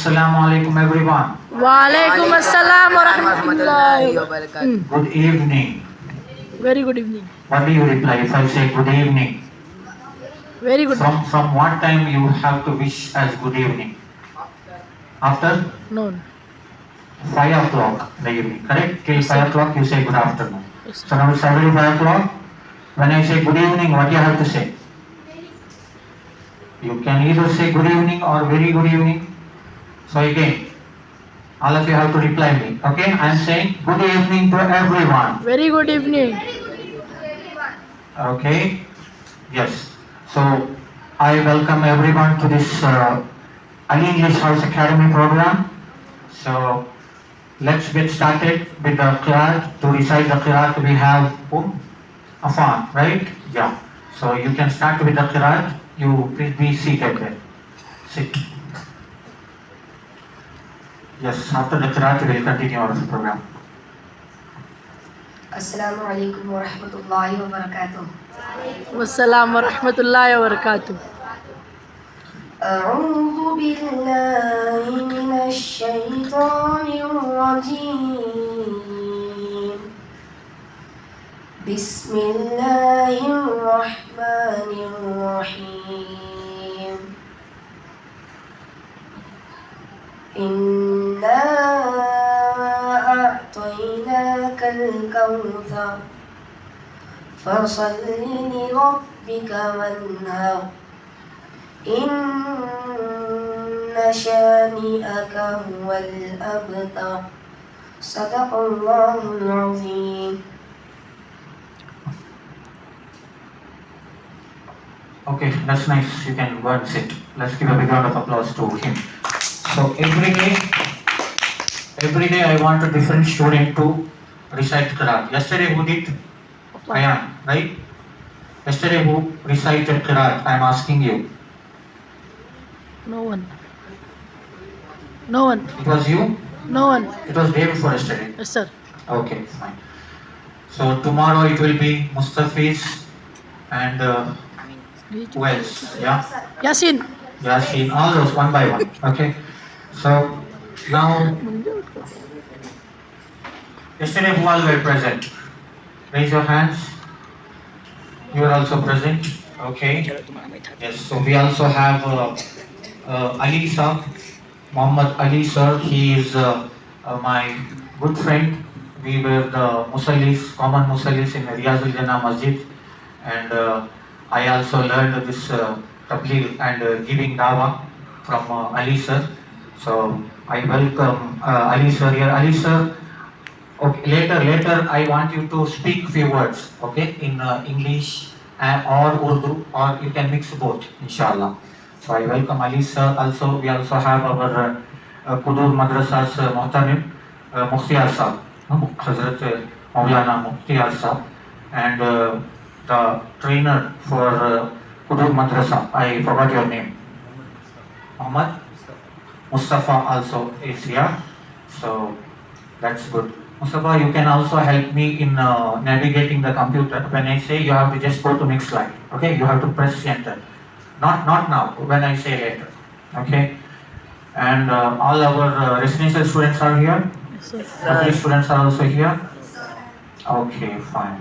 Assalamu alaikum everyone. Walaikum assalam wa rahmatullahi wa barakatuh. Good evening. Very good evening. What do you reply if I say good evening? Very good. From what time you have to wish as good evening? After Noon. 5 o'clock in the evening, correct? Till 5 o'clock you say good afternoon. Yes, So now it's already 5 o'clock. When I say good evening, what do you have to say? You can either say good evening or very good evening. So again, all of you have to reply me. Okay, I am saying good evening to everyone. Very good evening. Okay, yes. So I welcome everyone to this Ali English House Academy program. So let's get started with the Qiraat. To recite the Qiraat, we have Afan, right? Yeah. So you can start with the Qiraat. You please be seated there. Sit. Yes, after the Qiraat, we will continue our program. Assalamu alaikum wa rahmatullahi wa barakatuh. Wassalam wa rahmatullahi wa barakatuh. أعوذ بالله من الشيطان الرجيم. بسم الله الرحمن الرحيم. إنا أعطيناك الكوثر فصل لربك وانهر إن شانئك هو الأبتر صدق الله العظيم. Okay, that's nice. You can go and sit. Let's give a big round of applause to him. So every day I want a different student to recite Qiraat. Yesterday who did? Ayan, right? Yesterday who recited Qiraat? I am asking you. No one. No one. It was you? No one. It was day before yesterday. Yes, sir. Okay, fine. So tomorrow it will be Mustafiz and who else? Yeah? Yasin. Yasin, all those one by one. Okay. So now, yesterday who all were present? Raise your hands. You are also present. Okay. Yes. So we also have Ali sir, Muhammad Ali sir. He is my good friend. We were the Musallis, common Musallis in Riyazul Jannah Masjid, and I also learned this tabligh and giving dawah from Ali sir. So I welcome Ali sir here. Ali sir, okay, later I want you to speak few words, okay, in English or Urdu, or you can mix both, inshallah. So I welcome Ali sir. Also, we also have our Qudur Madrasa's Muhtarim Mukhtiar sir, Hazrat Maulana Mukhtiar sir, and the trainer for Qudur Madrasa. I forgot your name. Muhammad Mustafa also is here. So that's good. Mustafa, you can also help me in navigating the computer. When I say, you have to just go to next slide. Okay, you have to press enter. Not now. When I say later. Okay. And all our residential students are here. Yes, sir. Public students are also here. Okay, fine.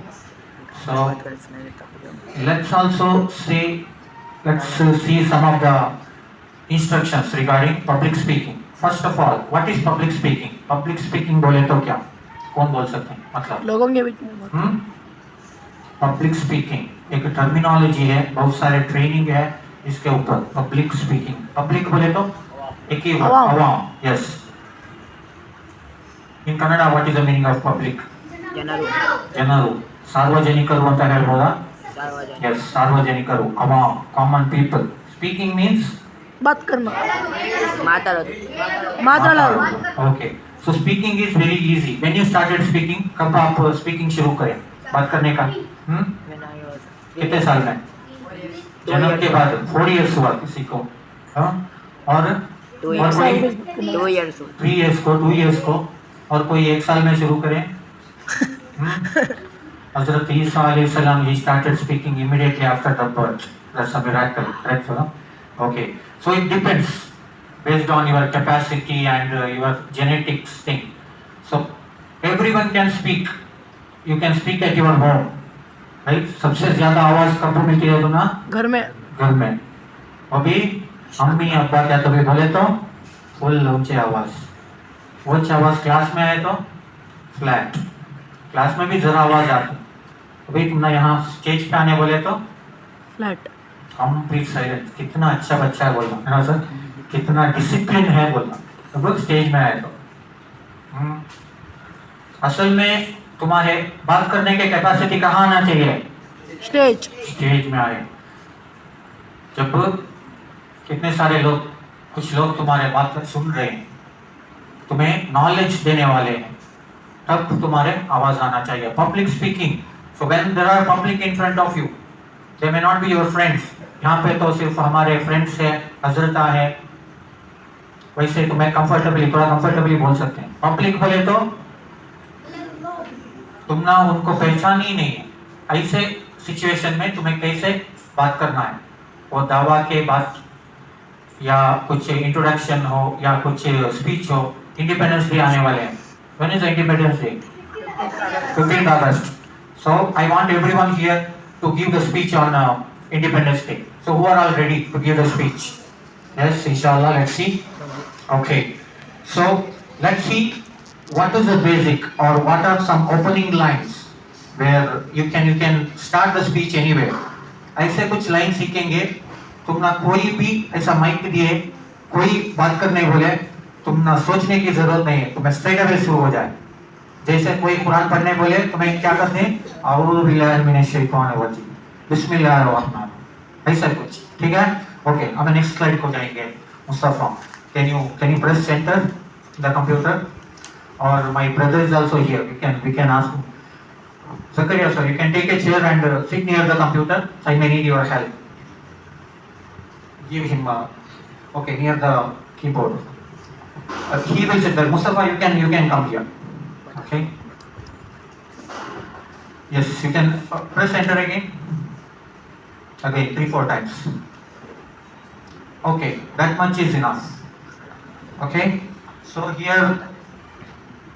So let's also see. Let's see some of the instructions regarding public speaking. First of all, what is public speaking? Public speaking बोले तो क्या? कौन बोल सकते हैं? मतलब लोगों के बीच में पब्लिक स्पीकिंग एक टर्मिनोलॉजी है, बहुत सारे ट्रेनिंग है इसके ऊपर. पब्लिक स्पीकिंग, पब्लिक बोले तो एक ही वर्ड, अवाम. Yes, in Kannada what is the meaning of public? ಜನರು. ಸಾರ್ವಜನಿಕರು ಅಂತ ಹೇಳ್ಬೋದಾ? यस, ಸಾರ್ವಜನಿಕರು, अवाम, कॉमन पीपल. स्पीकिंग मीन्स बात करना. माताड़ोದು. Okay. So speaking is very easy. When you started speaking, कब आप स्पीकिंग शुरू करें बात करने का? कितने साल में? जन्म के बाद 4 इयर्स हुआ किसी को, और 2 इयर्स को, और कोई 1 साल में शुरू करें. Hazrat Isa alayhi salam, he started speaking immediately after the birth. That's a miracle, correct? Okay, so it depends. based on your capacity and your genetics thing. So everyone can speak. You can speak at your home, right? सबसे ज़्यादा आवाज़ कब मिलती है तुम्हें? घर में. घर में. अभी मम्मी अब्बा क्या कभी बोले तो फुल ऊंचे आवाज़ क्लास में आए तो फ्लैट. क्लास में भी ज़रा आवाज़ आती. अभी तुमने यहाँ स्टेज पे आने बोले तो फ्लैट. Complete silence. कितना अच्छा बच्चा है बोलना, है ना सर? कितना डिसिप्लिन है बोलना. सब लोग स्टेज में आए तो असल में तुम्हारे बात करने के कैपेसिटी कहाँ आना चाहिए? स्टेज में आए. जब कितने सारे लोग, कुछ लोग तुम्हारे बात सुन रहे हैं, तुम्हें नॉलेज देने वाले हैं, तब तुम्हारे आवाज आना चाहिए. Public speaking. So when there are public in front of you, they may not be your friends. यहाँ पे तो सिर्फ हमारे फ्रेंड्स है, हजरता है, वैसे तुम्हें थोड़ा कंफर्टेबली बोल सकते हैं. पब्लिक बोले तो तुम ना उनको पहचान ही नहीं है. ऐसे सिचुएशन में तुम्हें कैसे बात करना है? वो दावा के बाद या कुछ इंट्रोडक्शन हो या कुछ स्पीच हो. इंडिपेंडेंस डे आने वाले हैं. When is independence day? 15th August. So I want everyone here to give the speech on Independence Day. So who are all ready to give the speech? Yes, inshallah. Let's see. Okay. So let's see what is the basic or what are some opening lines where you can start the speech anywhere. ऐसे कुछ line सीखेंगे. तुम ना कोई भी ऐसा mic दिए, कोई बात करने बोले, तुम ना सोचने की जरूरत नहीं है. तुम्हें स्ट्रेट अवे शुरू हो जाए. जैसे कोई कुरान पढ़ने बोले, तुम्हें क्या करते हैं? औज़ु बिल्लाहि मिनश शैतानिर रजीम, बिस्मिल्लाहिर रहमानिर रहीम. ऐसा कुछ. ठीक है? ओके. अब नेक्स्ट स्लाइड को जाएंगे. Mustafa, can you press centre the computer? और my brother is also here. We can ask Zakaria sir, you can take a chair and sit near the computer. I may need your help. Give him okay, near the keyboard. He will sit there. Mustafa, you can come here. Okay. Yes, you can press enter again. Again 3-4 times. Okay, that much is enough. Okay. So here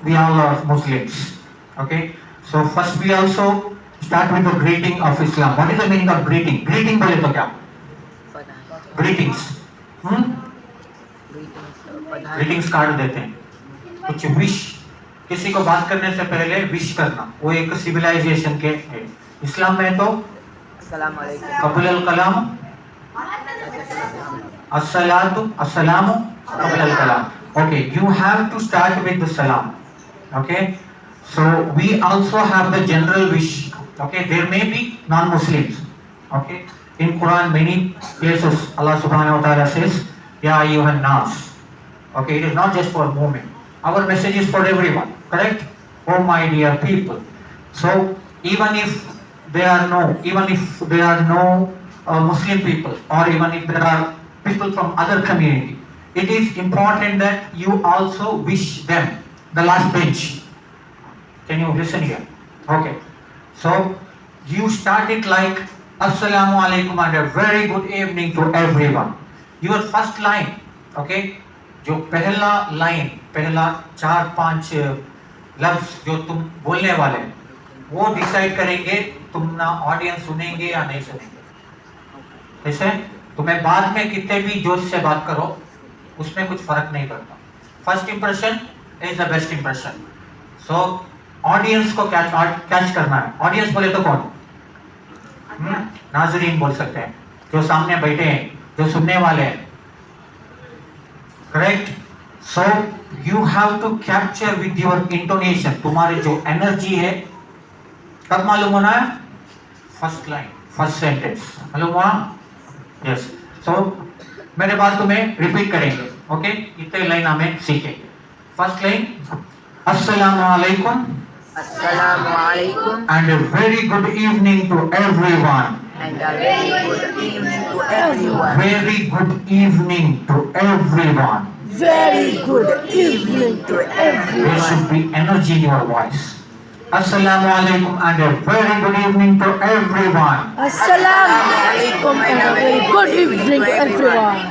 we all are Muslims. Okay. So first we also start with the greeting of Islam. What is the meaning of greeting? Greeting बोले तो क्या? Greetings. Greetings card देते हैं. कुछ wish, किसी को बात करने से पहले विश करना, वो एक सिविलाइजेशन के है. इस्लाम में तो कबल अल कलाम, अस्सलातु अस्सलामु कबल अल कलाम. Okay, you have to start with the salam. Okay. So we also have the general wish. Okay, there may be non-Muslims. Okay, in Quran many places Allah Subhanahu wa Taala says, "Ya ayyuhan nas." Okay, it is not just for women. Our message is for everyone. Correct? Oh my dear people. So even if there are no Muslim people, or even if there are people from other community, it is important that you also wish them. The last bench. Can you listen here? Okay. So you start it like Assalamu alaikum and a very good evening to everyone. Your first line, okay? जो पहला line, पहला 4-5 लफ्ज जो तुम बोलने वाले हैं, वो डिसाइड करेंगे तुम ना ऑडियंस सुनेंगे या नहीं सुनेंगे. ऐसे तुम्हें बाद में कितने भी जोश से बात करो, उसमें कुछ फर्क नहीं पड़ता. First impression is the best impression. So audience को कैच करना है. ऑडियंस बोले तो कौन? नाजरीन बोल सकते हैं, जो सामने बैठे हैं, जो सुनने वाले हैं. Correct? So you have to capture with your intonation. तुम्हारे जो एनर्जी है कब मालूम होना है? फर्स्ट लाइन, फर्स्ट सेंटेंस मालूम हुआ? यस. सो मेरे बाद तुम्हें रिपीट करेंगे. ओके, इतने लाइन हमें सीखे. फर्स्ट लाइन, अस्सलामु अलैकुम. Assalamu alaikum. And a very good evening to everyone. And a very good evening to everyone. Very good evening to everyone. Very good evening to There everyone. should be energy in your voice. Assalamu alaikum and a very good evening to everyone. Assalamu alaikum and a very good evening to everyone.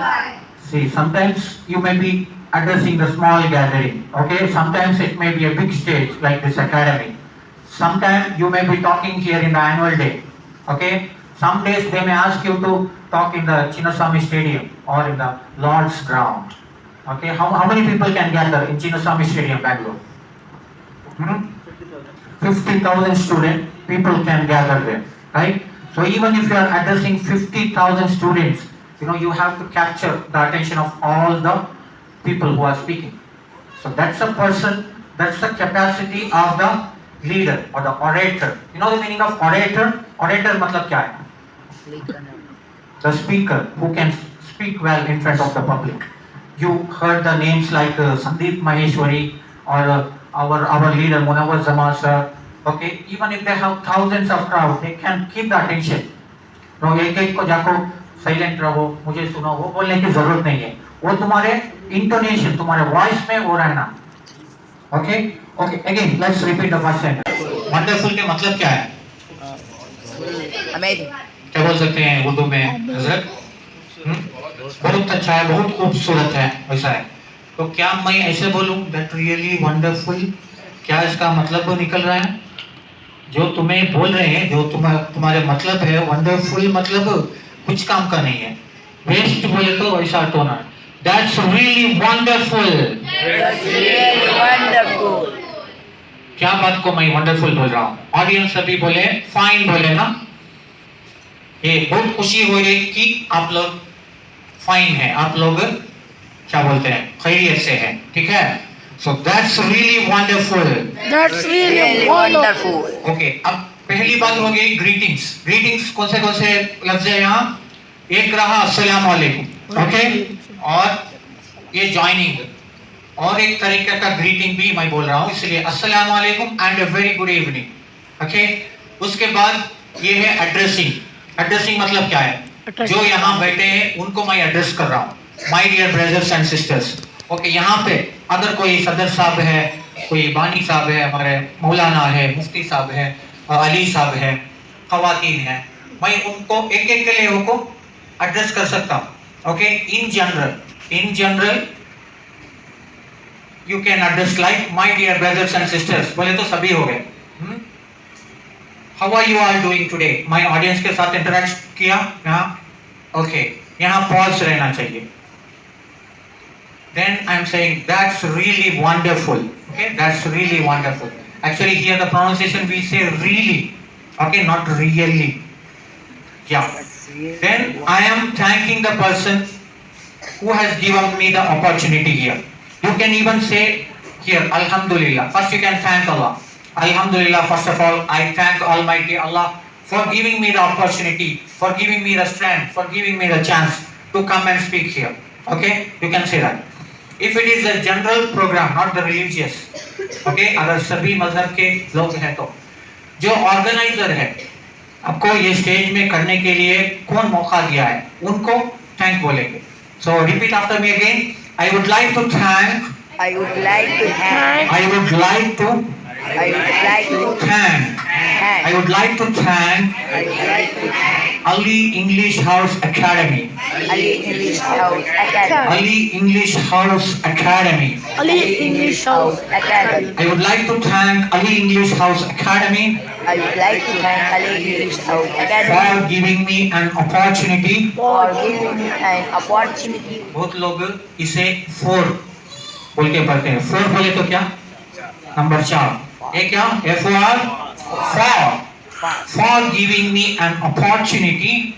See, sometimes you may be addressing the small gathering, okay? Sometimes it may be a big stage like this academy. Sometimes you may be talking here in the annual day, okay? Some days they may ask you to talk in the Chinnaswamy Stadium or in the Lord's ground, okay? How many people can gather in Chinnaswamy Stadium, Bangalore? 50,000 students, people can gather there, right? So even if you are addressing 50,000 students, you have to capture the attention of all the people who are speaking. So that's a person, that's the capacity of the leader or the orator. You know the meaning of orator? Orator matlab kya hai? The speaker who can speak well in front of the public. You heard the names like Sandeep Maheshwari or our leader Munawwar Zaman sir. Okay, even if they have thousands of crowd, they can keep the attention. No, एक को जाको silent रहो, मुझे सुनो, वो बोलने की जरूरत नहीं है. वो तुम्हारे इंटोनेशन, तुम्हारे वॉइस में वो रहना. Okay, okay. Again, let's repeat the first sentence. Wonderful के मतलब क्या है? Amazing. क्या बोल सकते हैं उर्दू में? हजरत? बहुत अच्छा है, बहुत खूबसूरत है, वैसा है. तो क्या मैं ऐसे बोलूं that really wonderful? क्या इसका मतलब निकल रहा है? जो तुम्हें बोल रहे हैं, जो तुम्हारे मतलब है, वंडरफुल मतलब कुछ काम का नहीं है. बेस्ट बोले तो ऐसा होना. That's really wonderful. That's really wonderful. क्या बात को मैं वंडरफुल बोल रहा हूँ? ऑडियंस सभी बोले, फाइन बोले ना? ये बहुत खुशी हो रही कि आप लोग फाइन है, आप लोग क्या बोलते हैं, खैरियत से हैं, ठीक है? So that's really wonderful. That's really wonderful. Okay, अब पहली बात हो गई greetings. Greetings कौन से लफ्ज है यहाँ? एक रहा अस्सलाम वालेकुम, okay? और ये joining और एक तरीके का greeting भी मैं बोल रहा हूँ, इसलिए अस्सलाम वालेकुम and a very good evening, okay? उसके बाद ये है addressing. Addressing मतलब क्या है? जो यहाँ बैठे हैं उनको मैं address कर रहा हूँ. My dear brothers and sisters. Okay, यहाँ पे अगर कोई सदर साहब है, कोई बानी साहब है, हमारे मौलाना है, मुफ्ती साहब है, अली साहब है, खवातीन है, मैं उनको एक एक के लिए उनको एड्रेस कर सकता हूँ. Okay, in general you can address like my dear brothers and sisters. बोले तो सभी हो गए. How are you all doing today? मैं ऑडियंस के साथ इंटरेक्ट किया यहाँ. ओके, यहाँ पॉज रहना चाहिए. Then I am saying that's really wonderful. Okay, that's really wonderful. Actually, here the pronunciation we say really. Okay, not really. Yeah. Then I am thanking the person who has given me the opportunity here. You can even say here, Alhamdulillah. First you can thank Allah. Alhamdulillah. First of all, I thank Almighty Allah for giving me the opportunity, for giving me the strength, for giving me the chance to come and speak here. Okay, you can say that. If it is a general program, not the religious, okay, अगर सभी मजहब के लोग हैं तो जो organiser है आपको ये स्टेज में करने के लिए कौन मौका दिया है उनको थैंक बोलेंगे. So repeat after me again. I would like to thank. I would like to thank. I would like to. I would like to thank. I would like to thank. I would like to thank Ali English House Academy. Ali English House Academy. Ali English House Academy. Ali English House Academy. I would like to thank Ali English House Academy. I would like to thank Ali English House Academy for giving me an opportunity. for giving me an opportunity. बहुत लोग इसे 4 बोल के पढ़ते हैं. 4 बोले तो क्या? नंबर 4. ये क्या? for giving me an opportunity.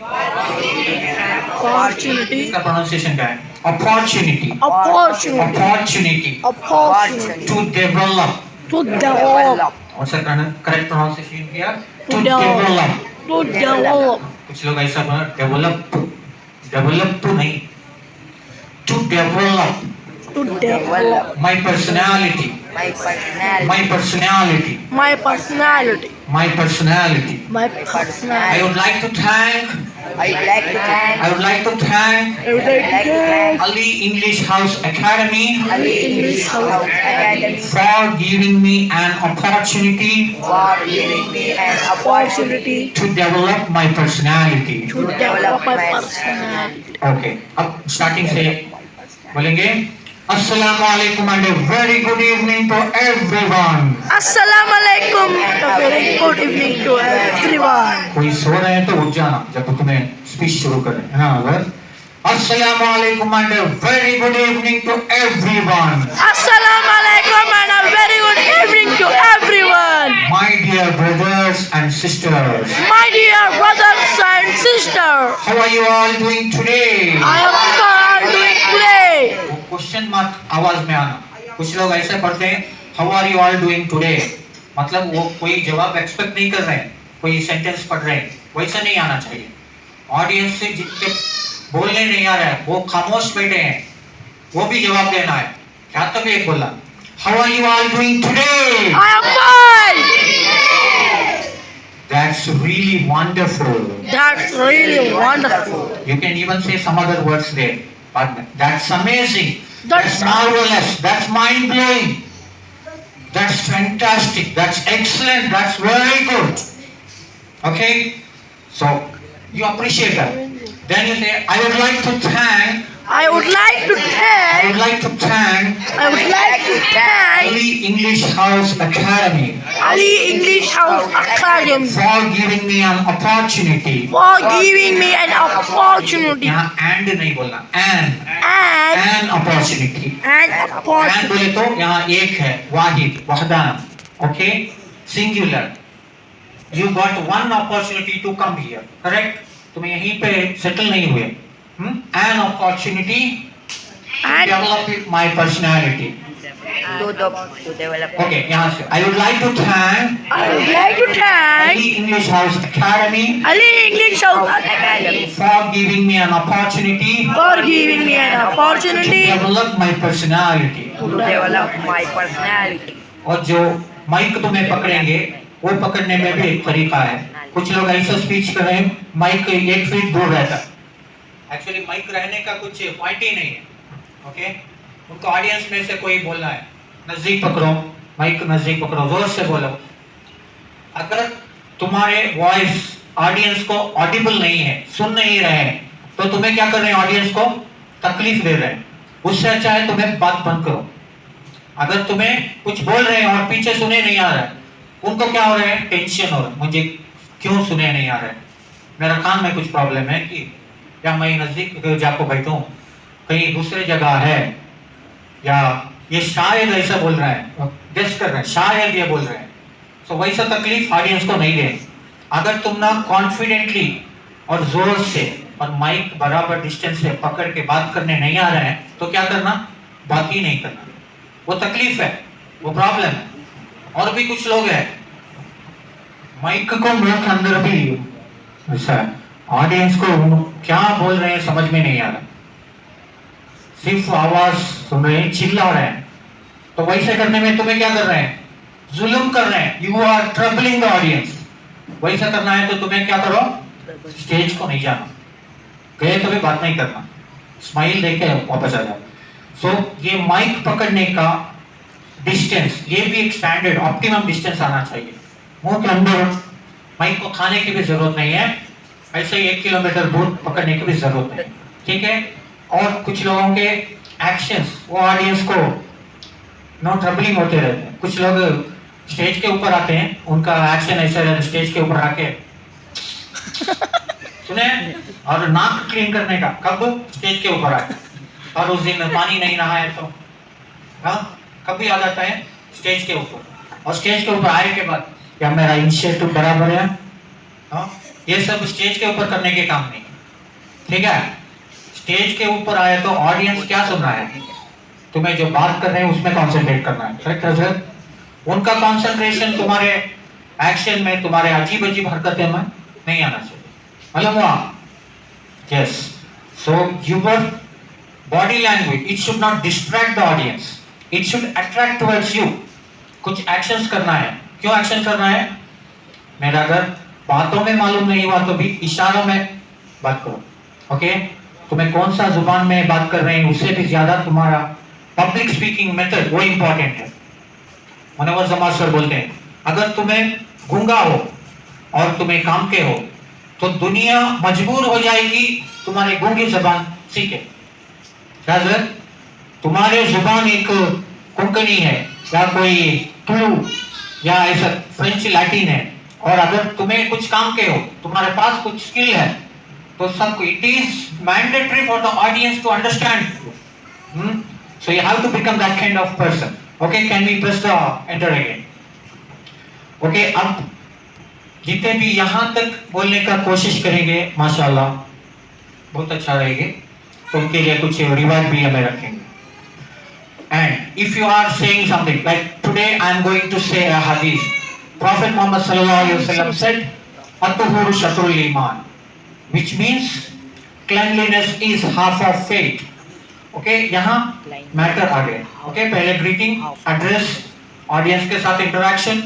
Opportunity. इसका प्रोनाउंसिएशन क्या है? Opportunity. Opportunity. Opportunity to develop. To develop. What's the correct pronunciation here? To develop. To develop. कुछ लोग ऐसा बोला develop तो नहीं. To develop. To develop. My personality. My personality. My personality. My personality. My personality. My I personality. would like to thank. I would like to thank. I would like to thank I would like to thank Ali English House Academy Ali English House Academy for giving me an opportunity for giving me an opportunity to develop my personality. to develop my personality. Okay. अब starting से बोलेंगे अस्सलामु अलैकुम and a very good evening to everyone. Assalamualaikum. A very good evening to everyone. कोई सो रहे हैं तो उठ जाना जब तुम्हें स्पीच शुरू करें, है ना? अगर अस्सलामु अलैकुम and a very good evening to everyone. Assalamualaikum and a very good evening to everyone. My dear brothers and sisters, My dear brothers and sisters, how are you all doing today? I am fine doing today. वो question mark आवाज में आना. कुछ लोग ऐसे पढ़ते हैं how are you all doing today, मतलब वो कोई जवाब एक्सपेक्ट नहीं कर रहे हैं, कोई सेंटेंस पढ़ रहे हैं, वैसा नहीं आना चाहिए. ऑडियंस से जिनके बोलने नहीं आ रहा है वो खामोश बैठे हैं, वो भी जवाब देना है. क्या तभी एक बोला how are you all doing today. I am fine. That's really wonderful. That's really wonderful. You can even say some other words there. But that's amazing. That's That's marvelous. That's mind blowing. That's fantastic. That's excellent. That's very good. Okay? So you appreciate that. Then you say, I would like to thank I would like to thank Ali English House Academy Ali English House Academy for giving me an opportunity. for giving me an opportunity यहाँ and नहीं बोलना, and an opportunity. an And opportunity. बोले तो यहाँ एक है, वाहिद, वहदान, okay, singular. You got one opportunity to come here, correct? तुम यहीं पे settle नहीं हुए. An opportunity to And develop my personality. to develop. Okay, यहाँ से. I would like to thank I would like to thank Ali English House Academy Ali English House Academy for giving me an opportunity for giving me an to opportunity develop my personality. to develop my personality. और जो mic तुम्हें पकड़ेंगे वो पकड़ने में भी एक तरीका है. कुछ लोग ऐसा स्पीच कर रहे हैं माइक 1 फीट दूर रहता है. एक्चुअली माइक रहने का कुछ पॉइंट ही नहीं है. ओके, उनको ऑडियंस में से कोई बोलना है नजदीक पकड़ो, माइक नजदीक पकड़ो, जोर से बोलो. अगर तुम्हारे वॉइस ऑडियंस को ऑडिबल नहीं है, सुन नहीं रहे हैं, तो तुम्हें क्या कर रहे हैं, ऑडियंस को तकलीफ दे रहे हैं. उससे अच्छा है तुम्हें बात बंद करो. अगर तुम्हें कुछ बोल रहे हैं और पीछे सुने नहीं आ रहा है, उनको क्या हो रहा है, टेंशन हो रहा है, मुझे क्यों सुने नहीं आ रहा है, मेरा कान में कुछ प्रॉब्लम है कि, या मैं नजदीक जाकर बैठूं, कहीं दूसरी जगह है, या ये शायद ऐसा बोल रहा है, गेस कर रहे हैं, शायद ये बोल रहे हैं. तो वैसा तकलीफ ऑडियंस को नहीं दे. अगर तुम ना कॉन्फिडेंटली और जोर से और माइक बराबर डिस्टेंस से पकड़ के बात करने नहीं आ रहे हैं, तो क्या करना, बात ही नहीं करना. वो तकलीफ है, वो प्रॉब्लम है. और भी कुछ लोग हैं माइक को मुंह के अंदर भी ऐसा है, ऑडियंस को क्या बोल रहे हैं समझ में नहीं आ रहा, सिर्फ आवाज सुन रहे हैं, चिल्ला रहे हैं. तो वैसे करने में तुम्हें क्या कर रहे हैं, जुल्म कर रहे हैं. You are troubling the audience. वैसा करना है तो तुम्हें क्या करो, स्टेज को नहीं जाना, गए तो भी बात नहीं करना, स्माइल देके वापस आ जाओ. सो ये माइक पकड़ने का डिस्टेंस, ये भी एक स्टैंडर्ड ऑप्टिमम डिस्टेंस आना चाहिए. मुंह के अंदर माइक को खाने की भी जरूरत नहीं है, ऐसे ही 1 किलोमीटर दूर पकड़ने की भी जरूरत नहीं. ठीक है. और कुछ लोगों के एक्शंस वो ऑडियंस को नो ट्रबलिंग होते रहते हैं. कुछ लोग स्टेज के ऊपर आते हैं, उनका एक्शन ऐसा रहता है, स्टेज के ऊपर आके सुने, और नाक क्लीन करने का कब, स्टेज के ऊपर आके, और उस दिन पानी नहीं रहा है तो हाँ कभी आ जाता है स्टेज के ऊपर. और स्टेज के ऊपर आए के बाद क्या मेरा इनिशिएटिव बराबर है, हाँ, ये सब स्टेज के ऊपर करने के काम नहीं. ठीक है. स्टेज के ऊपर आए तो ऑडियंस क्या सुन रहा है, तुम्हें जो बात कर रहे हैं उसमें कंसंट्रेट करना है. करेक्ट है सर. उनका कंसंट्रेशन तुम्हारे एक्शन में, तुम्हारे अजीब अजीब हरकतें में नहीं आना चाहिए. मालूम हुआ. Yes. So your body language, it should not distract the audience, it should attract towards you. कुछ एक्शंस करना है. क्यों एक्शन करना है, मेरा अगर बातों में मालूम नहीं हुआ तो भी इशारों में बात करो. ओके. तुम्हें कौन सा जुबान में बात कर रहे हैं उससे भी ज्यादा तुम्हारा पब्लिक स्पीकिंग मेथड वो इंपॉर्टेंट है. मनोवर जमात सर बोलते हैं अगर तुम्हें गूंगा हो और तुम्हें काम के हो तो दुनिया मजबूर हो जाएगी तुम्हारी गूंगी जबान सीखे. तुम्हारे जुबान एक कोंकणी है या कोई तुलु या ऐसा फ्रेंच लैटिन है, और अगर तुम्हें कुछ काम के हो, तुम्हारे पास कुछ स्किल है, तो सब it is mandatory for the audience to understand. So you have to become that kind of person. Okay, can we press the enter again? Okay, अब जितने भी यहाँ तक बोलने का कोशिश करेंगे माशाल्लाह बहुत अच्छा रहेगा, तो उनके लिए कुछ रिवार्ड भी हमें रखेंगे. And if you are saying something like today I am going to say a hadith. Prophet Muhammad sallallahu alaihi wasallam said, "At-tuhuru shatrul iman," which means cleanliness is half of faith. Okay, यहाँ matter आ गया. Okay, पहले greeting, address, audience के साथ interaction.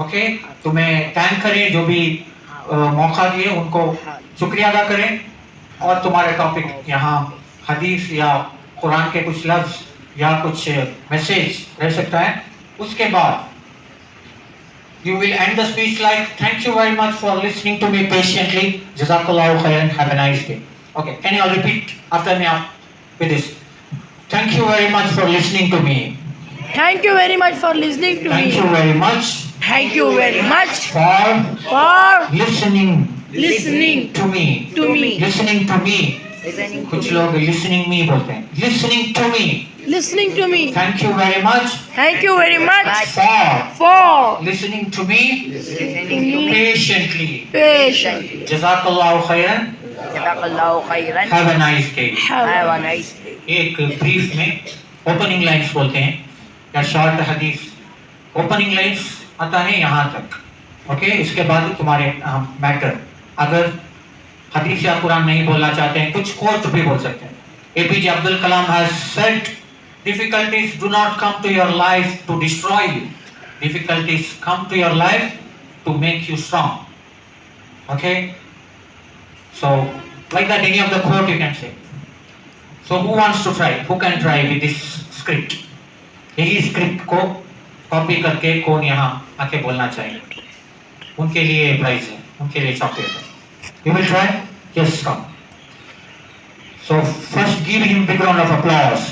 Okay, तुम्हें thank करें जो भी मौका दिए उनको शुक्रिया अदा करें, और तुम्हारे टॉपिक यहाँ हदीस या कुरान के कुछ लफ्ज या कुछ मैसेज रह सकता है. उसके बाद you will end the speech like, thank you very much for listening to me patiently, jazakallahu khairan, have a nice day. Okay, can you all repeat after me with this? Thank you very much for listening to me. Thank you very much for listening to Thank me. you very much Thank you very much for listening listening to me. to me. Listening to me. Listening to कुछ me. लोग listening me बोलते हैं. Listening to me. Listening to me. Thank you very much Thank you very much for for listening to me Listening to me. patiently. patiently. Jazakallahu khairan. Jazakallahu khairan. Have a nice day. Have a nice day. एक brief में opening lines बोलते हैं या short हदीस. Opening lines आता है यहाँ तक. ओके, इसके बाद तुम्हारे मैटर. अगर हदीस या कुरान नहीं बोलना चाहते हैं, कुछ कोट भी बोल सकते हैं. APJ Abdul Kalam has said, difficulties do not come to your life to destroy you. Difficulties come to your life to make you strong. Okay? So, like that, any of the quote you can say. So, who wants to try? Who can try with this script? यही script को copy करके कौन यहाँ आके बोलना चाहिए? उनके लिए प्राइज है, उनके लिए चॉकलेट है. You will try? Yes, come. So first give him big round of applause.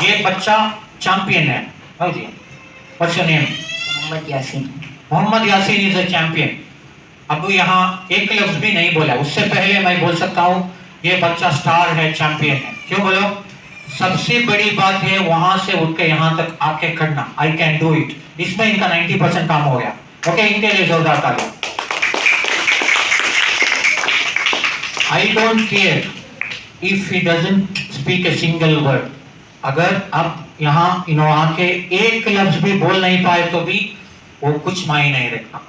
ये बच्चा चैंपियन है. हाँ जी. What's your name? Muhammad Yasin. Muhammad Yasin is a champion. अब यहाँ एक लफ्ज भी नहीं बोला. उससे पहले मैं बोल सकता हूँ ये बच्चा स्टार है, चैंपियन है. क्यों बोलो? सबसे बड़ी बात है वहां से उठ के यहाँ तक आके करना. I can do it. इसमें इनका 90% काम हो गया. ओके, इनके लिए जोरदार तालियां. I don't care if he doesn't speak a single word. अगर आप यहाँ आके एक लफ्ज भी बोल नहीं पाए तो भी वो कुछ मायने नहीं रखता.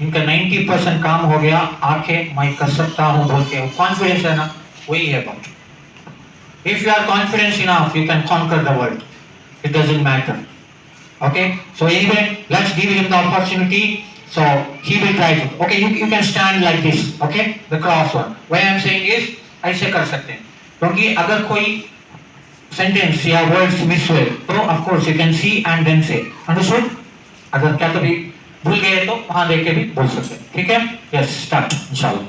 इनका 90% काम हो गया. आके मैं कर सकता हूँ बोल के कॉन्फिडेंस है ना, वही है बात. If you are confident enough, you can conquer the world. It doesn't matter. Okay. So anyway, let's give him the opportunity. So he will try to. Okay, you can stand like this. Okay, the cross one. Why I am saying is ऐसे कर सकते हैं, क्योंकि अगर कोई sentence या words miss हुए तो of course you can see and then say. Understood? अगर क्या कभी भूल गए तो वहाँ देख के भी बोल सकते हैं. ठीक है? Yes, start इंशाल्लाह.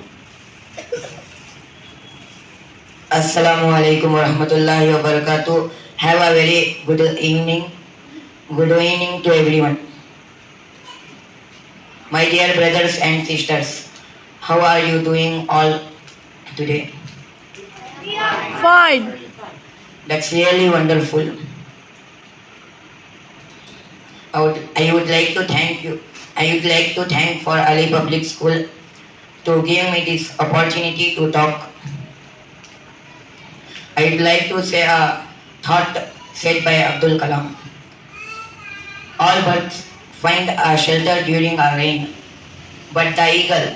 Assalamu alaikum wa rahmatullahi wa barakatuh. Have a very good evening. Good evening to everyone. My dear brothers and sisters, how are you doing all today? Fine. That's really wonderful. I would like to thank you. I would like to thank for Ali Public School to give me this opportunity to talk. I would like to say a thought said by Abdul Kalam. All birds find a shelter during a rain, but the eagle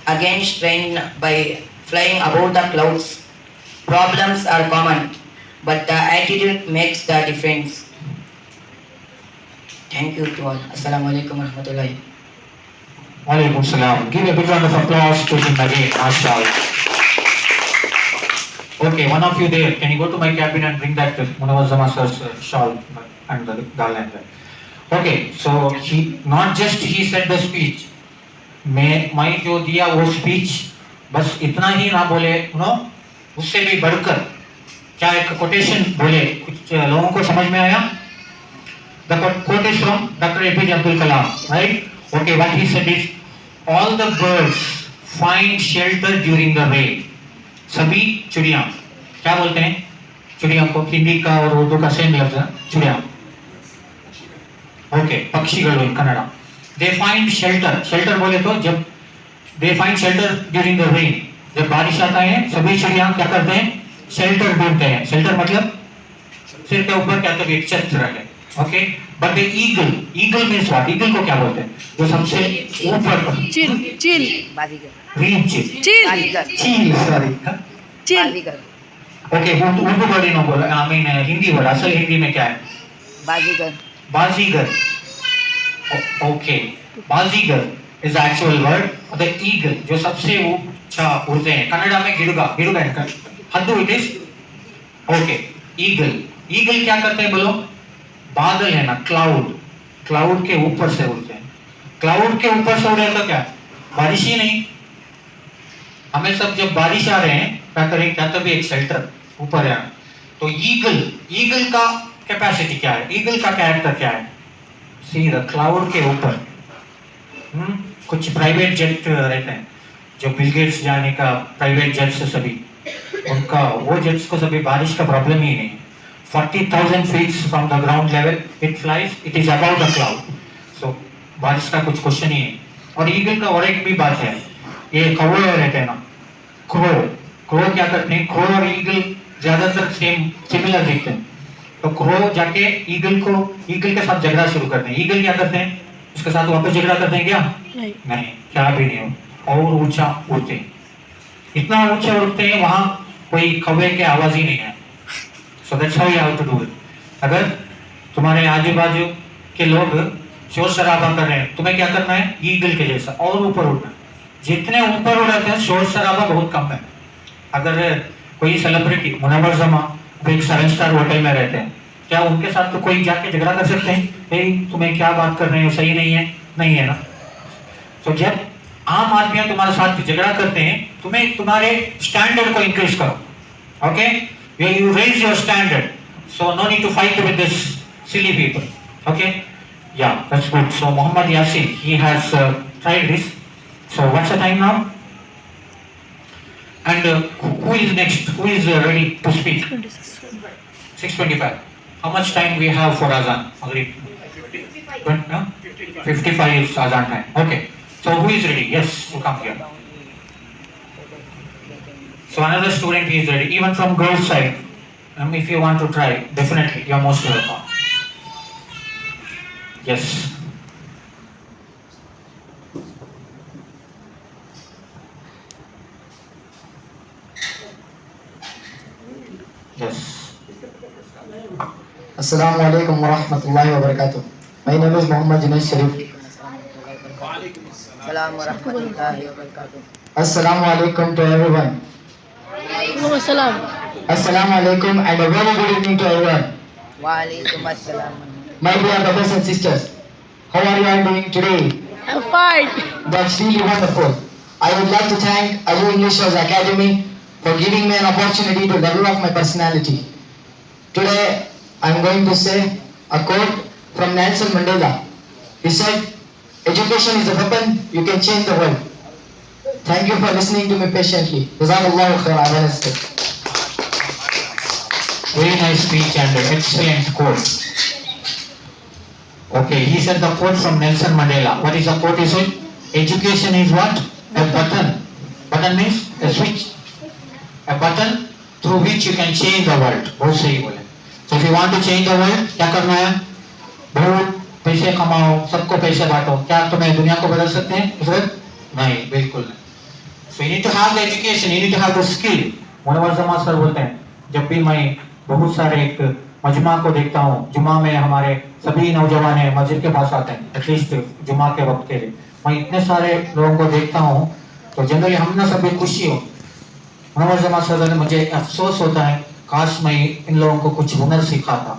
against rain by flying above the clouds. Problems are common, but the attitude makes the difference. Thank you to all. Assalamu alaikum wa rahmatullahi. Walaikum salam. Give a big round of applause to him again. Mashallah. Okay, one of you there, can you go to my cabin and bring that Munawazzama sir's shawl and the garland there? Okay, so he not just he said the speech. मैं जो दिया वो speech बस इतना ही ना बोले, उससे भी बढ़कर क्या एक कोटेशन बोले, कुछ लोगों को समझ में आया? The quote is from Dr. APJ Abdul Kalam, right? Okay, what he said is, all the birds find shelter during the rain. सभी चिड़िया, क्या बोलते हैं चिड़िया को? हिंदी का और उर्दू का सेम लफ्ज है चिड़िया. ओके, पक्षिಗಳು in Kannada. They find shelter. Shelter बोले तो जब they find shelter during the rain. जब बारिश आता है सभी चिड़िया क्या करते हैं? शेल्टर ढूंढते हैं. शेल्टर मतलब सिर के ऊपर क्या तो एक छत रखे. Okay, but the eagle means what? Eagle को क्या बोलते हैं? जो सबसे ऊपर. चिल चिल बाजीगर रीच. चिल बाजीगर चील, सॉरी. चिल. बाजीगर ओके, उर्दू वर्ड ही ना बोलो, आई मीन हिंदी वर्ड. असल हिंदी में क्या है? बाजीगर बाजीगर. ओके, बाजीगर is the actual word. The eagle जो सबसे ऊंचा उड़ते हैं, कन्नड़ा में गिड़ुगा. गिड़ुगा इनका हद्दू it is. Okay, eagle. Eagle क्या करते हैं बोलो? बादल है ना, क्लाउड, क्लाउड के ऊपर से उड़ते हैं. क्लाउड के ऊपर से उड़े तो क्या बारिश ही नहीं. हमें सब जब बारिश आ रहे हैं क्या करें? क्या तो भी एक शेल्टर ऊपर है. तो ईगल का कैपेसिटी क्या है? ईगल का कैरेक्टर क्या है? सी द क्लाउड के ऊपर. कुछ प्राइवेट जेट रहते हैं जो बिल गेट्स जाने का प्राइवेट जेट्स सभी, उनका वो जेट्स को सभी बारिश का प्रॉब्लम ही नहीं. 40,000 feet from the ground level it flies, it is above the cloud, so बारिश का कुछ क्वेश्चन ही नहीं. और ईगल का और एक भी बात है, ये कौवे रहते हैं ना, क्रो क्या करते हैं? क्रो और ईगल ज्यादातर सिमिलर दिखते हैं. तो क्रो जाके ईगल के साथ झगड़ा शुरू करते हैं. ईगल क्या करते हैं? उसके साथ वापस झगड़ा करते हैं क्या? नहीं, क्या भी नहीं हो. और ऊंचा उड़ते हैं, इतना ऊंचा उड़ते हैं वहां कोई कौवे के आवाज ही नहीं है. So that's how you have to do it. अगर तुम्हारे आजू बाजू के लोग शोर शराबा कर रहे हैं, तुम्हें क्या करना है? ईगल के जैसा और ऊपर उड़ना है. जितने ऊपर उड़ाते हैं शोर शराबा बहुत कम है. अगर कोई सेलिब्रिटी मुनव्वर जमा एक 7 स्टार होटल में रहते हैं, क्या उनके साथ तो कोई जाके झगड़ा कर सकते हैं? भाई तुम्हें क्या बात कर रहे हो, सही नहीं है? नहीं है ना. तो जब आम आदमी तुम्हारे साथ झगड़ा करते हैं, तुम्हें तुम्हारे स्टैंडर्ड को इंक्रीज करो. Okay, you raise your standard, so no need to fight with this silly people. Okay, yeah, that's good. So Muhammad Yasin, he has tried this. So what's the time now? And who is next? Who is ready to speak? 6:25. How much time we have for azan? Agreed. 55 is azan time. Okay, so who is ready? Yes, you come here. So another student is ready, even from girls side. If you want to try, definitely you are most welcome. Yes. Yes. Assalamu alaikum wa rahmatullahi wa barakatuh. My name is Muhammad Junaid Sharif. Assalamu warahmatullahi wabarakatuh. Assalamu alaikum to everyone. Assalam. Assalamu alaikum and a very good evening to everyone. Wa alaikum assalam. My dear brothers and sisters, how are you all doing today? I'm fine. That's really wonderful. I would like to thank Ayu English House Academy for giving me an opportunity to develop my personality. Today, I'm going to say a quote from Nelson Mandela. He said, "Education is a weapon, you can change the world." Thank you for listening to me patiently. Jazakallahu khairan. Very nice speech and excellent quote. Okay, he said the quote from Nelson Mandela. What is the quote he said? Education is what? A button. Button means a switch. A button through which you can change the world. बहुत सही बोले. So if you want to change the world, क्या करना है? बहुत पैसे कमाओ, सबको पैसे बांटो. क्या तुम्हें दुनिया को बदल सकते हैं? नहीं, बिल्कुल नहीं. So you need to have the education, you need to have the skill. Munawwar जमा सर बोलते हैं, जब भी मैं बहुत सारे एक मजमा को देखता हूँ, जुमा में हमारे सभी नौजवान मस्जिद के पास आते हैं, एटलीस्ट जुमा के वक्त के लिए, मैं इतने सारे लोगों को देखता हूँ, तो जनरली हम ना सभी खुशी हो. मुनव्वर जमा सर ने मुझे अफसोस होता है, काश मैं इन लोगों को कुछ हुनर सिखाता,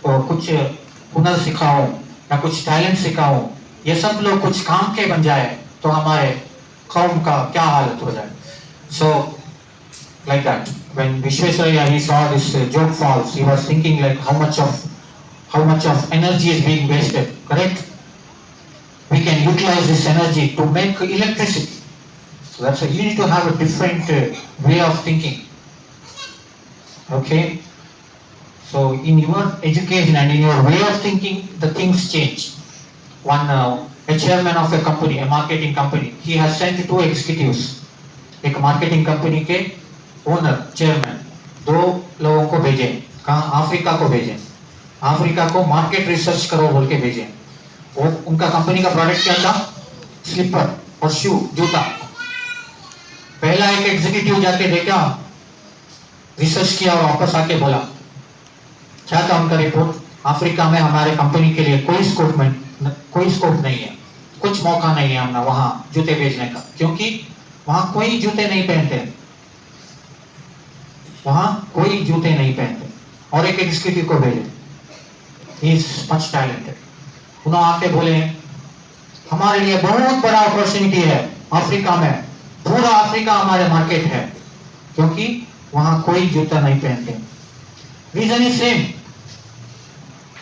तो कुछ हुनर सिखाऊं या कुछ टैलेंट सिखाऊं, ये सब लोग कुछ काम के बन जाए तो हमारे कौम का क्या हालत हो जाए. So like that. When Vishwesvaraya he saw this joke falls, he was thinking like how much of energy is being wasted. Correct? We can utilize this energy to make electricity. So that's why you need to have a different way of thinking. Okay? So in your education and in your way of thinking, the things change. A chairman of a company, a marketing company, he has sent 2 executives. एक marketing company के owner chairman 2 लोगों को भेजे, कहाँ? Africa को भेजे। Africa को market research करो बोल के भेजे। वो उनका कंपनी का प्रोडक्ट क्या था? स्लीपर और शू, जूता। पहला एक एग्जीक्यूटिव जाके देखा, रिसर्च किया और वापस आके बोला क्या था उनका रिपोर्ट? अफ्रीका में हमारे कंपनी के लिए कोई स्कोप नहीं है, कुछ मौका नहीं है हमने वहां जूते भेजने का, क्योंकि वहां कोई जूते नहीं पहनते, वहां कोई जूते नहीं पहनते। और एक एग्जीक्यूटिव को भेजे, ही इज मच टैलेंटेड। उन्होंने आके बोले हमारे लिए बहुत बड़ा अपॉर्चुनिटी है अफ्रीका में, पूरा अफ्रीका हमारे मार्केट है, क्योंकि वहां कोई जूता नहीं पहनते। रीजन इज सेम,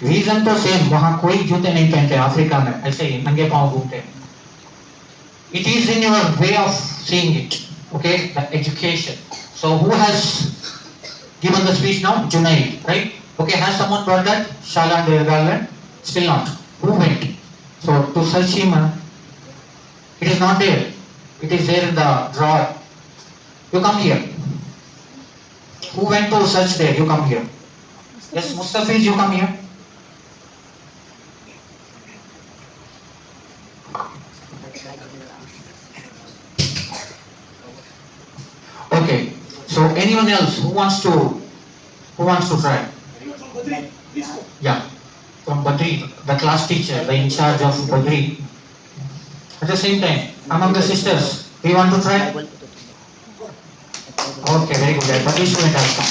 रीजन तो सेम, वहां कोई जूते नहीं पहनते अफ्रीका में, ऐसे ही नंगे पांव घूमते हैं। It is in your way of seeing it, okay? The education. So who has given the speech now? Junaid, right? Okay, has someone brought that? Shala and Garland? Still not. Who went? So to search him, it is not there. It is there in the drawer. You come here. Who went to search there? You come here. Yes, Mustafiz, you come here. Okay, so anyone else who wants to try? Yeah, from Badri, the class teacher, the in charge of Badri. At the same time, among the sisters, we want to try? Okay, very good. Badri student has come.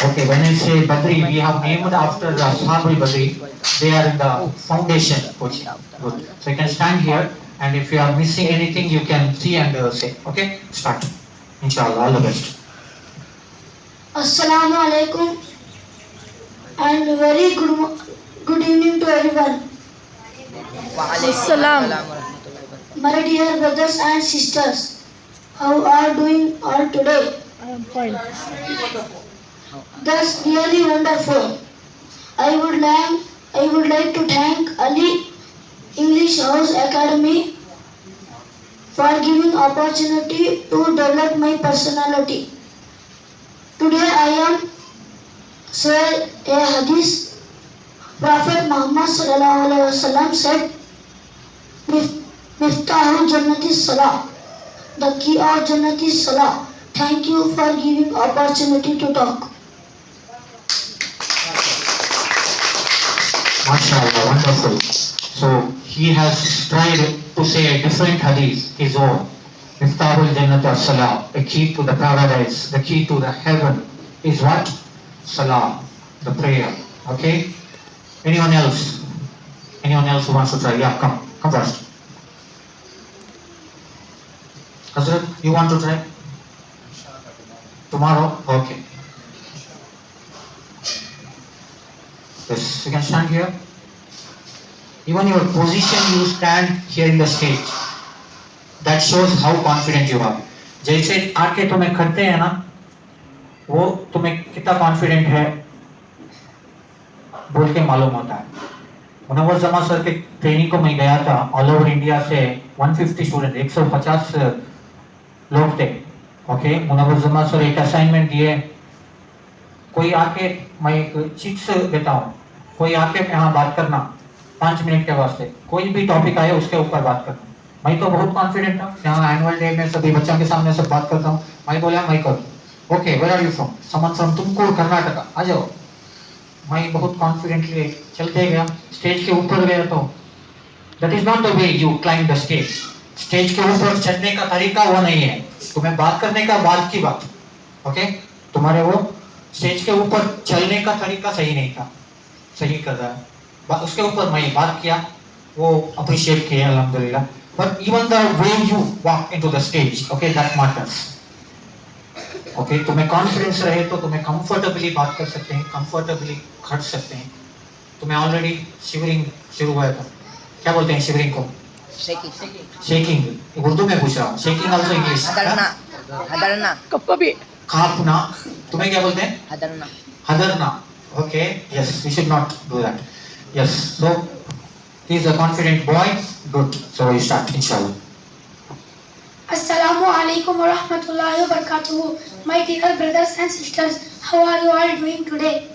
Okay, when I say Badri, we have named after Ashabul Badri. They are in the foundation coaching. Good. So you can stand here. And if you are missing anything, you can see and say. Okay, start. Inshallah, all the best. Assalamu alaikum and very good evening to everyone. Assalam. My dear brothers and sisters, how are doing all today? I am fine. That's really wonderful. I would like to thank Ali English House Academy for giving opportunity to develop my personality. Today I am say a hadith. Prophet Muhammad sallallahu alaihi wasallam said, "Miftahu Jannati Salah." The key of Jannati Salah. Thank you for giving opportunity to talk. MashaAllah, wonderful. So he has tried to say a different hadith, his own. Miftahul Jannat as-Salah, the key to the paradise, the key to the heaven is what? Salah, the prayer. Okay? Anyone else? Anyone else who wants to try? Yeah, come first. Hazrat, you want to try? Tomorrow? Okay. Yes, you can stand here. Even your position you stand here in the stage, that shows how confident you are. जैसे आके तुम्हें करते हैं ना, वो तुम्हें कितना confident है बोल के मालूम होता है। मुनव्वर जमा सर के ट्रेनिंग को मैं गया था, ऑल ओवर इंडिया से 150 स्टूडेंट, 150 लोग थे। ओके, मुनव्वर जमा सर एक असाइनमेंट दिए, कोई आके, मैं एक चिट्स देता हूँ, कोई आके यहाँ बात करना 5 मिनट के वास्ते, कोई भी टॉपिक आए उसके ऊपर बात करना। मैं तो बहुत कॉन्फिडेंट था, यहाँ एनुअल डे में सभी बच्चों के सामने सब बात करता हूँ। मैं बोला मैं करूँ। Okay, where are you from? Suman from Tumkur, Karnataka, आ जाओ। मैं बहुत कॉन्फिडेंटली चलते गया, स्टेज के ऊपर गया तो that is not the way you climb the stage. Stage के ऊपर चढ़ने का तरीका वो नहीं है, तुम्हें बात करने का बाद की बात। ओके, तुम्हारे वो स्टेज के ऊपर चलने का तरीका सही नहीं था, सही कर रहा है। उसके ऊपर मैं बात किया, वो अप्रिशिएट किया अल्हम्दुलिल्लाह। but even the way you walk into the stage, okay, that matters. Okay, तुम्हें कॉन्फिडेंस रहे तो तुम्हें कंफर्टेबली बात कर सकते हैं, कंफर्टेबली खट सकते हैं. तुम्हें ऑलरेडी शिवरिंग शुरू हुआ था. क्या बोलते हैं शिवरिंग को? शेकिंग. उर्दू में पूछ रहा हूँ. Shaking also English. हदरना कभी कांपना. तुम्हें क्या बोलते हैं? हदरना Hadarna. Okay, yes, we should not do that. Yes, so he's a confident boy. Good. So we start, inshallah. Assalamu alaikum wa rahmatullahi wa barakatuhu. My dear brothers and sisters, how are you all doing today?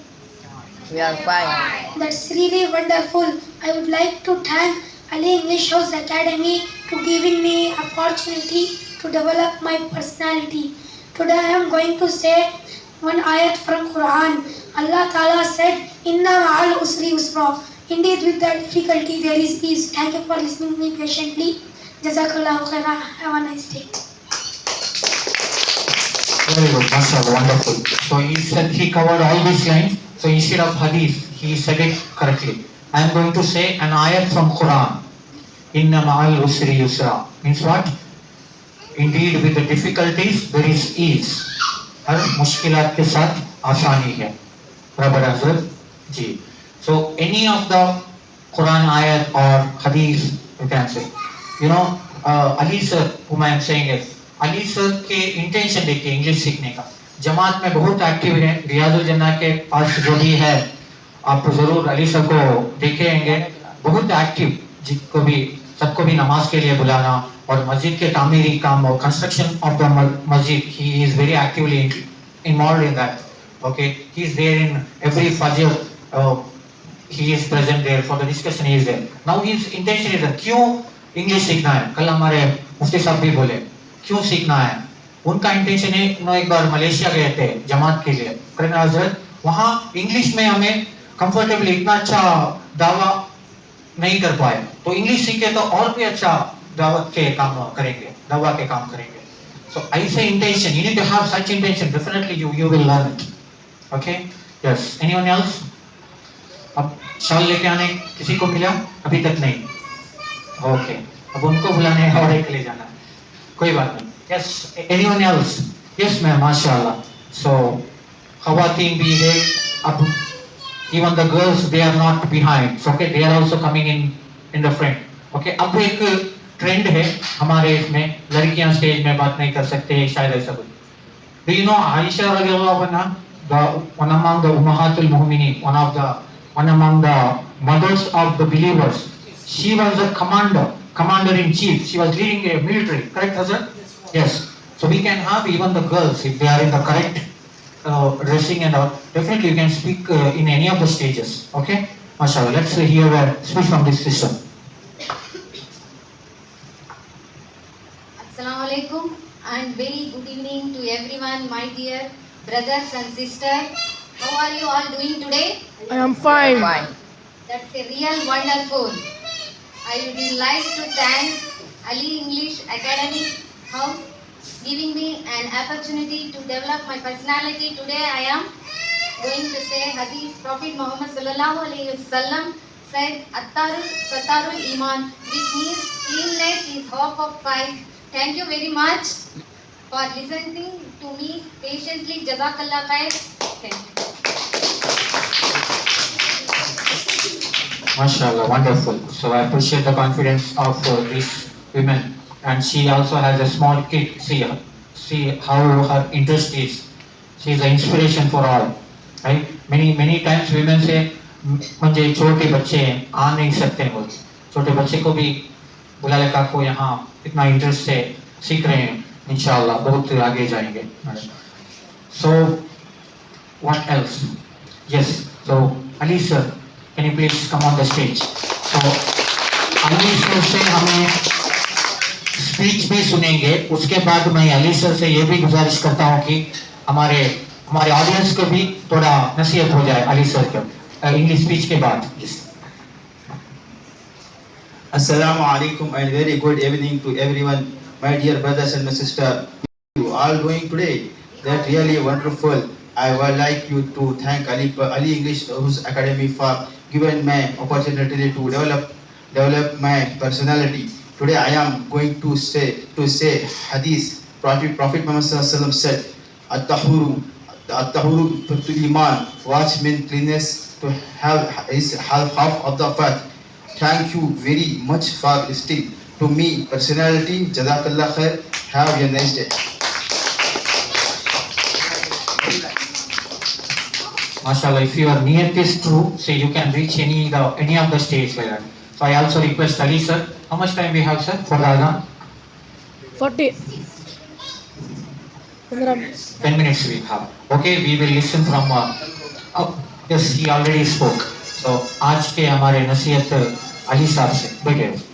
we are fine. That's really wonderful. I would like to thank Ali English House Academy to giving me opportunity to develop my personality. Today I am going to say one ayat from Quran. Allah Ta'ala said, Inna ma'al usri usra. Indeed, with the difficulty there is ease. Thank you for listening to me patiently. Jazakallahu khairan. Have a nice day. Very good, mashallah, wonderful. So he said he covered all these lines. So instead of hadith, he said it correctly. I am going to say an ayat from Quran. Inna ma'al usri yusra. Means what? Indeed, with the difficulties there is ease. हर मुश्किलात के साथ आसानी है. Rabbi Hazrat ji. So any of the Quran ayat or hadith you can say. You know, Ali sir, whom I am saying is, Ali sir के intention देखिए English सीखने का. जमात में बहुत एक्टिव है. रियाजुल जन्ना के पास जो भी है, आप जरूर अली सर को देखेंगे. बहुत एक्टिव, जिसको भी सबको भी नमाज के लिए बुलाना और मस्जिद के तामीरी काम और कंस्ट्रक्शन ऑफ द मस्जिद, he is very actively involved in that. Okay, he is there in every fajr. He is present there for the discussion. He is there. Now his intention is that क्यों English सीखना है. कल हमारे मुफ्ती साहब भी बोले क्यों सीखना है. उनका इंटेंशन है, उन्होंने एक बार मलेशिया गए थे जमात के लिए. करें हजरत, वहाँ इंग्लिश में हमें कंफर्टेबली इतना अच्छा दावा नहीं कर पाए, तो इंग्लिश सीखे तो और भी अच्छा दावत के काम करेंगे, दावा के काम करेंगे. So I say intention. You need to have such intention. Definitely you will learn it. Okay? Yes. Anyone else? अब शाल लेके आने किसी को मिला? अभी तक नहीं. Okay. अब उनको बुलाने और एक ले जाना. कोई बात नहीं. Yes. Anyone else? Yes, ma'am. माशाल्लाह. So खवातीन भी है. अब even the girls, they are not behind. So okay, they are also coming in the front. Okay. अब एक ट्रेंड है हमारे इसमें, लड़कियां स्टेज में बात नहीं कर सकते, शायद ऐसा कुछ. Do you know Aisha radiallahu anha, one among the ummahatul mu'minin, one among the mothers of the believers. She was a commander in chief. She was leading a military. Correct, Hazrat? Yes. So we can have even the girls, if they are in the correct dressing and all. Definitely you can speak in any of the stages. Okay? MashaAllah. Let's hear a speech from this sister. Assalamu alaikum and very good evening to everyone, my dear brothers and sisters. How are you all doing today? I am fine. That's a real wonderful. I would like to thank Ali English Academy House giving me an opportunity to develop my personality. Today I am going to say Hadith. Prophet Muhammad sallallahu alaihi wasallam said, "Attarul satarul iman," which means cleanness is half of faith. Thank you very much for listening to me patiently. Jazakallah khair. Thank you. MashaAllah, wonderful. So I appreciate the confidence of these women, and she also has a small kid. See how her interest is. She is an inspiration for all. Right? Many times women say, मुझे छोटे बच्चे हैं, आ नहीं सकते बोल. छोटे बच्चे को भी बुला ले काको, यहाँ इतना इंटरेस्ट से सीख रहे हैं, इंशाल्लाह बहुत आगे जाएंगे. So what else? Yes. So Ali sir, can you please come on the stage? So Ali sir से हमें स्पीच भी सुनेंगे. उसके बाद मैं अली सर से ये भी गुजारिश करता हूँ कि हमारे ऑडियंस को भी थोड़ा नसीहत हो जाए अली सर के इंग्लिश स्पीच के बाद. Assalamu alaikum and very good evening to everyone, my dear brothers and my sister. You all doing today? That really wonderful. I would like you to thank Ali English House Academy for giving me opportunity to develop my personality. Today I am going to say hadith. Prophet Muhammad Sallallahu Alaihi Wasallam said, At-tahuru to iman, watch men cleanness to have is half of the faith. Thank you very much for listening to me personality. Jazakallah khair. Have a nice day. MashaAllah, if your niyat is true, say you can reach any of the states like that. So I also request Ali sir, how much time we have sir for the adhan? 40. 10 minutes we have. Okay, we will listen from yes, he already spoke. So आज के हमारे नसीहत अली साहब से बैठे